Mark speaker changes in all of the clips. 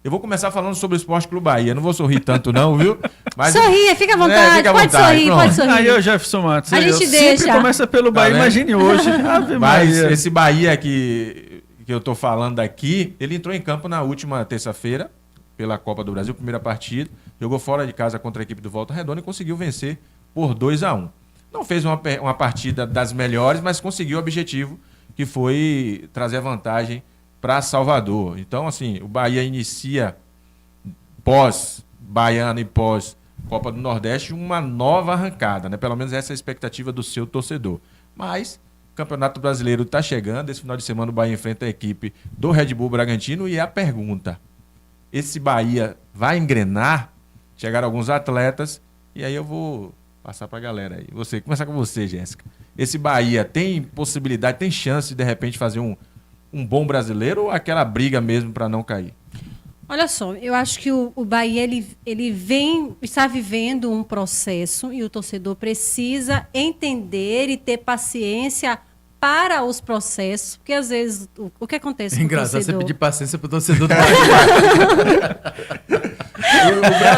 Speaker 1: Eu vou começar falando sobre o Esporte Clube Bahia. Não vou sorrir tanto não, viu?
Speaker 2: Mas, sorria, fica à vontade.
Speaker 1: Fica à
Speaker 2: pode
Speaker 1: vontade,
Speaker 2: sorrir, pode sorrir.
Speaker 3: Aí, Jefferson Matos.
Speaker 2: A gente deixa.
Speaker 3: Sempre começa pelo Bahia, imagine hoje.
Speaker 1: Mas esse Bahia que eu tô falando aqui, ele entrou em campo na última terça-feira, pela Copa do Brasil, primeira partida. Jogou fora de casa contra a equipe do Volta Redonda e conseguiu vencer por 2-1. Não fez uma partida das melhores, mas conseguiu o objetivo, que foi trazer vantagem para Salvador. Então, assim, o Bahia inicia pós-Baiano e pós-Copa do Nordeste uma nova arrancada, né? Pelo menos essa é a expectativa do seu torcedor. Mas o Campeonato Brasileiro está chegando. Esse final de semana o Bahia enfrenta a equipe do Red Bull Bragantino e a pergunta: esse Bahia vai engrenar? Chegaram alguns atletas e aí eu vou passar para a galera aí. Começar com você, Jéssica. Esse Bahia tem possibilidade, tem chance de repente fazer um bom brasileiro ou aquela briga mesmo para não cair?
Speaker 2: Olha só, eu acho que o Bahia está vivendo um processo e o torcedor precisa entender e ter paciência para os processos, porque às vezes o que acontece com o torcedor...
Speaker 4: Engraçado você pedir paciência para o torcedor do Bahia.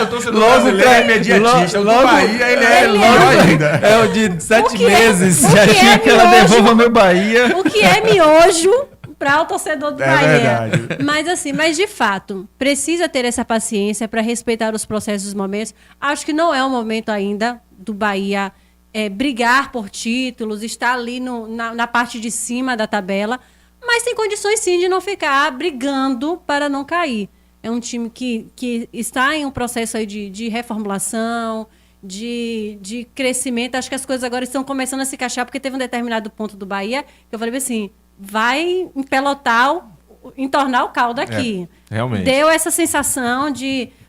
Speaker 1: O torcedor brasileiro é imediatista. O do Bahia, ele é logo ainda.
Speaker 4: É o de 7 meses.
Speaker 3: Já tinha que ela devolva meu Bahia.
Speaker 2: O que é miojo para o torcedor do Bahia.
Speaker 1: Verdade.
Speaker 2: Mas de fato, precisa ter essa paciência para respeitar os processos e momentos. Acho que não é o momento ainda do Bahia brigar por títulos, estar ali na parte de cima da tabela, mas tem condições sim de não ficar brigando para não cair. É um time que está em um processo aí de reformulação, de crescimento. Acho que as coisas agora estão começando a se encaixar, porque teve um determinado ponto do Bahia que eu falei assim, vai entornar o caldo aqui.
Speaker 1: Realmente.
Speaker 2: Deu essa sensação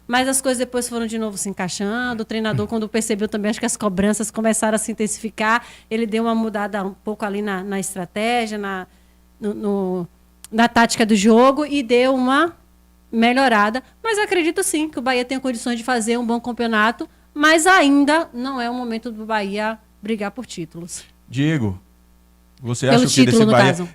Speaker 2: mas as coisas depois foram de novo se encaixando. O treinador, quando percebeu também, acho que as cobranças começaram a se intensificar. Ele deu uma mudada um pouco ali na estratégia, na tática do jogo e deu uma melhorada. Mas eu acredito sim que o Bahia tem condições de fazer um bom campeonato, mas ainda não é o momento do Bahia brigar por títulos.
Speaker 1: Diego, você
Speaker 2: Pelo
Speaker 1: acha que
Speaker 2: título,
Speaker 1: desse
Speaker 2: no
Speaker 1: Bahia...
Speaker 2: caso.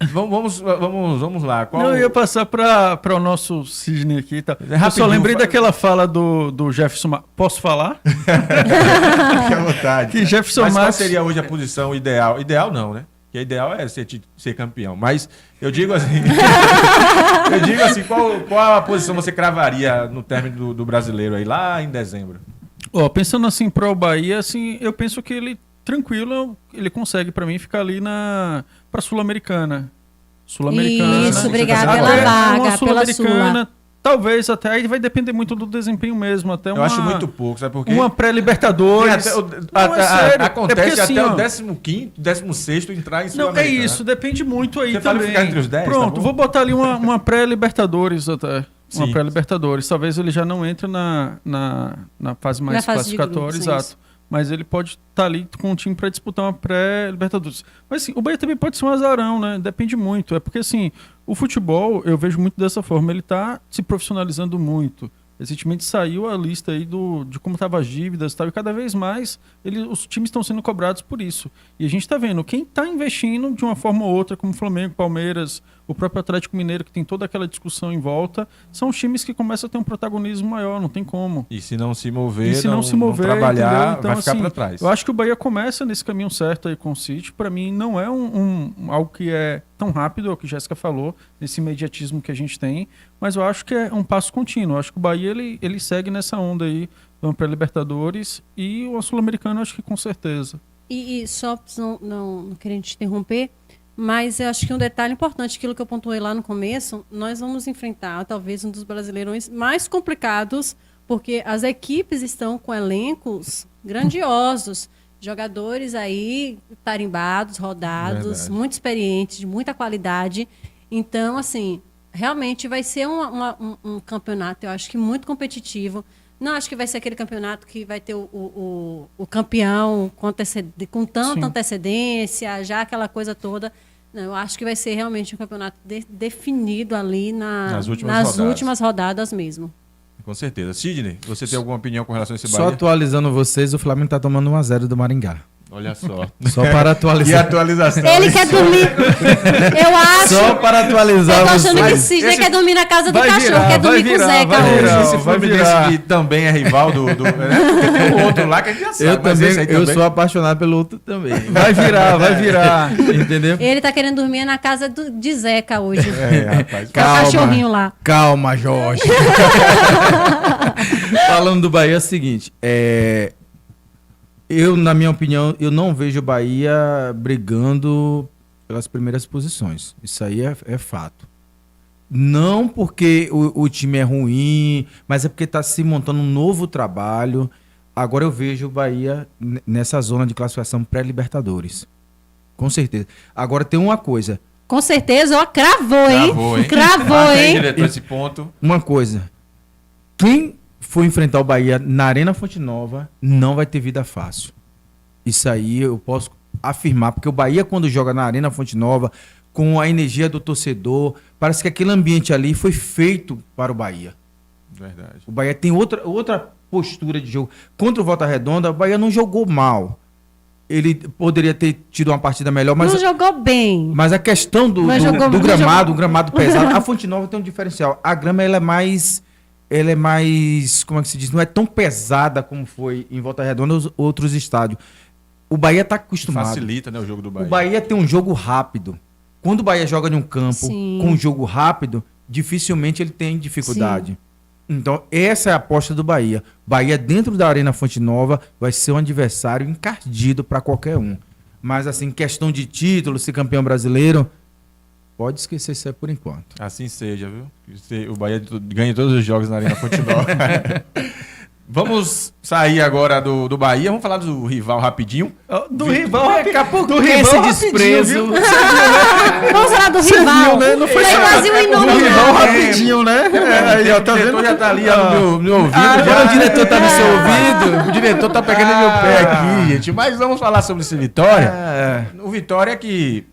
Speaker 1: Vamos lá. Qual...
Speaker 3: Não, eu ia passar para o nosso Sidney aqui. Tá? Eu só lembrei daquela fala do Jefferson Matos. Posso falar?
Speaker 1: Fique à vontade.
Speaker 3: Que Jefferson
Speaker 1: Mas qual
Speaker 3: Matos...
Speaker 1: seria hoje a posição ideal? Ideal não, né? Porque a ideal é ser campeão. Mas eu digo assim... qual a posição você cravaria no término do brasileiro aí, lá em dezembro?
Speaker 3: Pensando assim para o Bahia, assim, eu penso que ele... Tranquilo, ele consegue, para mim, ficar ali para Sul-Americana. Sul-Americana.
Speaker 2: Isso, obrigado pela vaga, pela Sula.
Speaker 3: Talvez até aí vai depender muito do desempenho mesmo.
Speaker 1: Eu acho muito pouco, sabe por quê?
Speaker 3: Uma pré-Libertadores.
Speaker 1: Acontece até o 15º, 16º entrar em Sul-Americana.
Speaker 3: Não, é isso, depende muito aí
Speaker 1: você
Speaker 3: também.
Speaker 1: Ficar entre os 10,
Speaker 3: pronto,
Speaker 1: tá
Speaker 3: vou botar ali uma pré-Libertadores até.
Speaker 1: Sim.
Speaker 3: Uma pré-Libertadores. Talvez ele já não entre na fase mais classificatória, exato. Mas ele pode estar ali com um time para disputar uma pré-Libertadores. Mas assim, o Bahia também pode ser um azarão, né? Depende muito. É porque assim, o futebol, eu vejo muito dessa forma, ele está se profissionalizando muito. Recentemente saiu a lista aí de como estavam as dívidas e tal, e cada vez mais os times estão sendo cobrados por isso. E a gente está vendo quem está investindo de uma forma ou outra, como Flamengo, Palmeiras, o próprio Atlético Mineiro, que tem toda aquela discussão em volta, são os times que começam a ter um protagonismo maior, não tem como.
Speaker 1: E se não se mover,
Speaker 3: não
Speaker 1: trabalhar,
Speaker 3: então,
Speaker 1: vai ficar
Speaker 3: assim,
Speaker 1: para trás.
Speaker 3: Eu acho que o Bahia começa nesse caminho certo aí com o City. Para mim, não é algo que é tão rápido, é o que a Jéssica falou, nesse imediatismo que a gente tem, mas eu acho que é um passo contínuo. Eu acho que o Bahia ele segue nessa onda aí, vamos para Libertadores, e o Sul-Americano acho que com certeza.
Speaker 2: E só não querendo te interromper, mas eu acho que um detalhe importante, aquilo que eu pontuei lá no começo, nós vamos enfrentar talvez um dos brasileirões mais complicados, porque as equipes estão com elencos grandiosos, jogadores aí tarimbados, rodados, verdade, muito experientes, de muita qualidade. Então, assim, realmente vai ser um campeonato, eu acho que muito competitivo. Não acho que vai ser aquele campeonato que vai ter o campeão com tanta antecedência, já aquela coisa toda. Não, eu acho que vai ser realmente um campeonato definido ali nas últimas rodadas mesmo.
Speaker 1: Com certeza. Sidney, você tem alguma opinião com relação a esse Bahia?
Speaker 4: Só atualizando vocês, o Flamengo está tomando 1-0 do Maringá.
Speaker 1: Olha só.
Speaker 4: Só para
Speaker 1: E
Speaker 4: atualizar.
Speaker 1: atualização.
Speaker 2: Ele quer dormir. Eu acho.
Speaker 4: Só para atualizar
Speaker 2: Eu tô achando que
Speaker 1: Mas
Speaker 2: Sidney
Speaker 1: esse-
Speaker 2: quer dormir na casa do
Speaker 3: vai
Speaker 2: cachorro,
Speaker 3: virar,
Speaker 2: quer dormir
Speaker 3: vai
Speaker 2: com o
Speaker 3: virar,
Speaker 2: Zeca
Speaker 3: vai
Speaker 2: hoje.
Speaker 3: virar.
Speaker 1: Esse
Speaker 3: vai
Speaker 1: Fluminense
Speaker 3: virar.
Speaker 1: que também é rival do né? Porque tem um outro lá que a gente já sabe.
Speaker 4: Eu
Speaker 1: mas
Speaker 4: também,
Speaker 1: esse aí
Speaker 4: eu sou apaixonado pelo outro também.
Speaker 3: Vai virar.
Speaker 4: Entendeu?
Speaker 2: Ele tá querendo dormir na casa de Zeca hoje.
Speaker 1: rapaz.
Speaker 2: Com o cachorrinho lá.
Speaker 4: Calma, Jorge. Falando do Bahia é o seguinte, eu, na minha opinião, eu não vejo o Bahia brigando pelas primeiras posições. Isso aí é fato. Não porque o time é ruim, mas é porque está se montando um novo trabalho. Agora eu vejo o Bahia nessa zona de classificação pré-Libertadores. Com certeza. Agora tem uma coisa.
Speaker 2: Com certeza, ó, cravou, hein?
Speaker 1: Cravou, hein?
Speaker 2: Cravou,
Speaker 1: Marca aí,
Speaker 2: hein?
Speaker 1: diretor, esse ponto.
Speaker 4: Uma coisa. Quem for enfrentar o Bahia na Arena Fonte Nova não vai ter vida fácil. Isso aí eu posso afirmar, porque o Bahia, quando joga na Arena Fonte Nova, com a energia do torcedor, parece que aquele ambiente ali foi feito para o Bahia.
Speaker 1: Verdade.
Speaker 4: O Bahia tem outra postura de jogo. Contra o Volta Redonda, o Bahia não jogou mal. Ele poderia ter tido uma partida melhor, mas
Speaker 2: Não jogou bem.
Speaker 4: a questão do
Speaker 2: Mas jogou-
Speaker 4: do
Speaker 2: não
Speaker 4: gramado,
Speaker 2: jogou-
Speaker 4: o gramado pesado, a Fonte Nova tem um diferencial. A grama ela é mais, como é que se diz? Não é tão pesada como foi em Volta Redonda os outros estádios. O Bahia está acostumado.
Speaker 1: Facilita, né, o jogo do Bahia.
Speaker 4: O Bahia tem um jogo rápido. Quando o Bahia joga em um campo
Speaker 2: Sim.
Speaker 4: com um jogo rápido, dificilmente ele tem dificuldade. Então, essa é a aposta do Bahia. Bahia, dentro da Arena Fonte Nova, vai ser um adversário encardido para qualquer um. Mas, assim, questão de título, ser campeão brasileiro, pode esquecer isso aí por enquanto.
Speaker 1: Assim seja, viu? O Bahia ganha todos os jogos na Arena Fonte Nova. Vamos sair agora do Bahia. Vamos falar do rival rapidinho.
Speaker 3: Do rival,
Speaker 4: Daqui a pouco
Speaker 3: do
Speaker 4: tem
Speaker 3: rival
Speaker 4: esse
Speaker 3: rapidinho,
Speaker 4: desprezo.
Speaker 3: viu?
Speaker 2: Vamos falar do
Speaker 3: Você
Speaker 2: rival.
Speaker 3: viu, né? Não foi
Speaker 2: Ele
Speaker 3: só-
Speaker 2: fazia um em nome
Speaker 3: Do rival
Speaker 2: não.
Speaker 3: rapidinho, né? Aí, ó, tá
Speaker 1: O
Speaker 3: vendo?
Speaker 1: diretor já tá ali ó, no meu ouvido.
Speaker 4: Ah,
Speaker 1: já.
Speaker 4: o diretor tá no seu ouvido?
Speaker 1: O diretor tá pegando meu pé aqui, gente. Mas vamos falar sobre esse Vitória.
Speaker 4: É.
Speaker 1: O Vitória que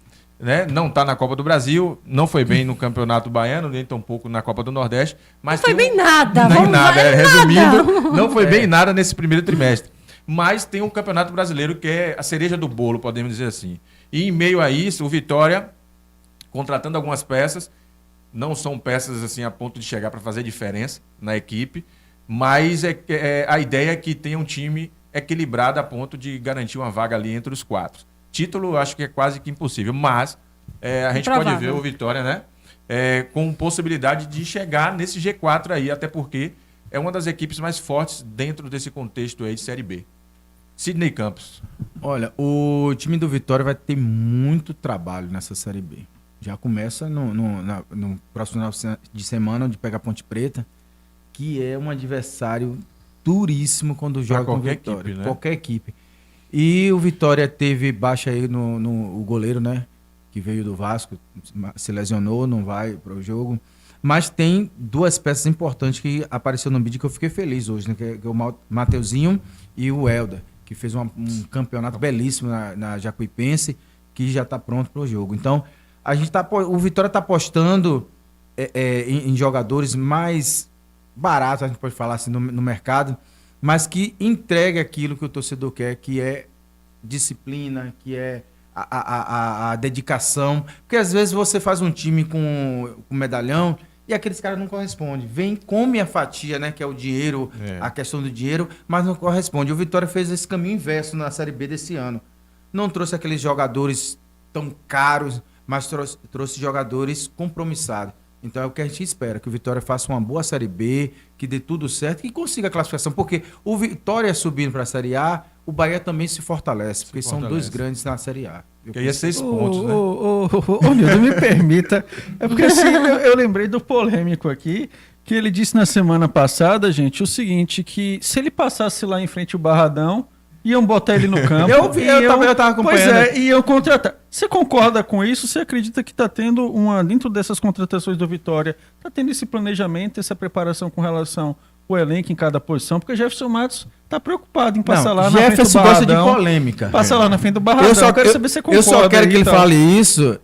Speaker 1: não está na Copa do Brasil, não foi bem no Campeonato Baiano, nem tampouco na Copa do Nordeste. Mas
Speaker 2: Não foi
Speaker 1: tem
Speaker 2: bem nada.
Speaker 1: Nem
Speaker 2: Vamos
Speaker 1: nada,
Speaker 2: lá,
Speaker 1: resumindo, não foi bem nada nesse primeiro trimestre. Mas tem um Campeonato Brasileiro que é a cereja do bolo, podemos dizer assim. E em meio a isso, o Vitória, contratando algumas peças, não são peças assim a ponto de chegar para fazer diferença na equipe, mas a ideia é que tenha um time equilibrado a ponto de garantir uma vaga ali entre os quatro. Título, acho que é quase que impossível, mas a gente pode ver o Vitória, né? Com possibilidade de chegar nesse G4 aí, até porque é uma das equipes mais fortes dentro desse contexto aí de Série B. Sidney Campos.
Speaker 4: Olha, o time do Vitória vai ter muito trabalho nessa Série B. Já começa no próximo final de semana, onde pega a Ponte Preta, que é um adversário duríssimo quando joga com o Vitória.
Speaker 1: Equipe, né?
Speaker 4: Qualquer equipe. E o Vitória teve baixa aí no goleiro, né? Que veio do Vasco, se lesionou, não vai para o jogo. Mas tem duas peças importantes que apareceram no vídeo que eu fiquei feliz hoje, né? Que é o Mateuzinho e o Helder, que fez um campeonato belíssimo na Jacuipense, que já está pronto para o jogo. Então, o Vitória está apostando em jogadores mais baratos, a gente pode falar assim, no mercado, mas que entregue aquilo que o torcedor quer, que é disciplina, que é a dedicação. Porque às vezes você faz um time com medalhão e aqueles caras não correspondem. Vem, come a fatia, né, que é o dinheiro, a questão do dinheiro, mas não corresponde. O Vitória fez esse caminho inverso na Série B desse ano. Não trouxe aqueles jogadores tão caros, mas trouxe jogadores compromissados. Então é o que a gente espera, que o Vitória faça uma boa Série B, que dê tudo certo e consiga a classificação. Porque o Vitória subindo para a Série A, o Bahia também se fortalece, porque são dois grandes na Série A.
Speaker 1: Que aí é 6 pontos, né?
Speaker 3: Ô, Nildo, me permita. É porque assim, eu lembrei do polêmico aqui, que ele disse na semana passada, gente, o seguinte, que se ele passasse lá em frente ao Barradão, iam botar ele no campo.
Speaker 4: Eu tava acompanhando.
Speaker 3: Pois é, iam contratar. Você concorda com isso? Você acredita que está tendo dentro dessas contratações do Vitória, está tendo esse planejamento, essa preparação com relação ao elenco em cada posição? Porque Jefferson Matos está preocupado em passar lá na frente do
Speaker 4: Jefferson
Speaker 3: Barradão.
Speaker 4: gosta de polêmica.
Speaker 3: Passar lá na frente do Barradão.
Speaker 4: Eu só quero
Speaker 3: saber se você concorda.
Speaker 4: Eu só quero que ele fale isso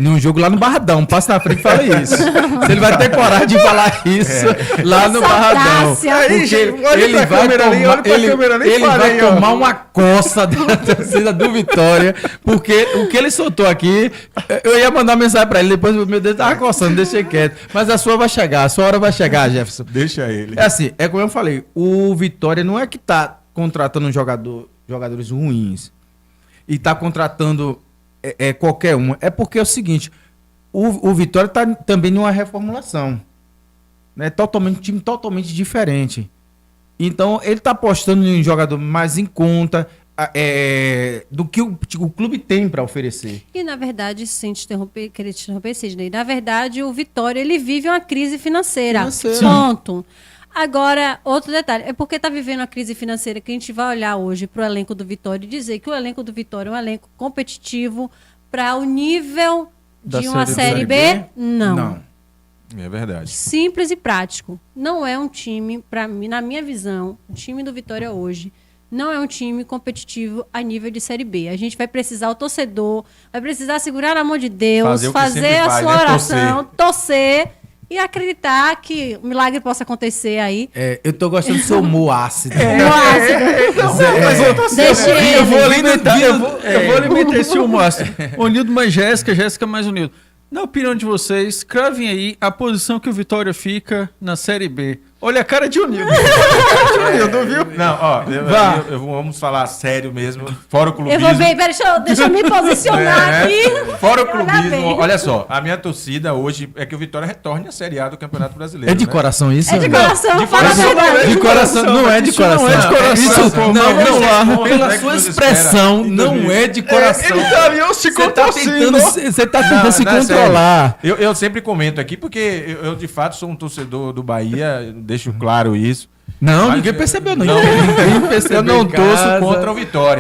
Speaker 4: num jogo lá no Barradão. Passa na frente e fala isso. Se ele vai ter coragem de falar isso lá no Barradão. Porque ele vai tomar uma coça da torcida do Vitória, porque o que ele soltou aqui, eu ia mandar mensagem pra ele, depois meu Deus tava coçando, deixei quieto. Mas a sua vai chegar, a sua hora vai chegar, Jefferson.
Speaker 1: Deixa ele.
Speaker 4: É assim, é como eu falei, o Vitória não é que tá contratando jogadores ruins e tá contratando qualquer um. É porque é o seguinte, o Vitória tá também numa reformulação, né? Um time totalmente diferente. Então, ele tá apostando em um jogador mais em conta do que o clube tem para oferecer.
Speaker 2: E, na verdade, sem te interromper, querer te interromper, Sidney, na verdade, o Vitória, ele vive uma crise financeira. Ponto. Agora, outro detalhe, é porque está vivendo uma crise financeira que a gente vai olhar hoje para o elenco do Vitória e dizer que o elenco do Vitória é um elenco competitivo para o nível de uma Série B? Não.
Speaker 1: É verdade.
Speaker 2: Simples e prático. Não é um time, para mim, na minha visão, o time do Vitória hoje não é um time competitivo a nível de Série B. A gente vai precisar, o torcedor vai precisar segurar na mão de Deus, fazer a sua oração, torcer e acreditar que o milagre possa acontecer aí.
Speaker 4: Eu tô gostando do seu humor ácido.
Speaker 3: Eu vou alimentar esse humor ácido. Unido mais Jéssica mais unido. Na opinião de vocês, cravem aí a posição que o Vitória fica na Série B. Olha a cara de Unido.
Speaker 1: Unido, viu? Não, ó, vamos falar sério mesmo. Fora o clubismo.
Speaker 2: Eu vou bem, deixa eu me posicionar aqui.
Speaker 1: Fora o clubismo, olha só, a minha torcida hoje é que o Vitória retorne à Série A do Campeonato Brasileiro.
Speaker 4: É de coração isso?
Speaker 2: É de coração,
Speaker 1: de
Speaker 2: fala
Speaker 1: coração.
Speaker 2: a verdade.
Speaker 4: De coração, não é de coração.
Speaker 3: Não é de coração.
Speaker 4: Não, pela sua expressão, não é de coração.
Speaker 3: Ele tá ali, eu se contorcendo.
Speaker 4: Você tá tentando se controlar.
Speaker 1: Eu sempre comento aqui, porque eu de fato sou um torcedor do Bahia, deixo claro isso.
Speaker 4: Não, ninguém percebeu, não.
Speaker 1: Eu não torço contra o Vitória.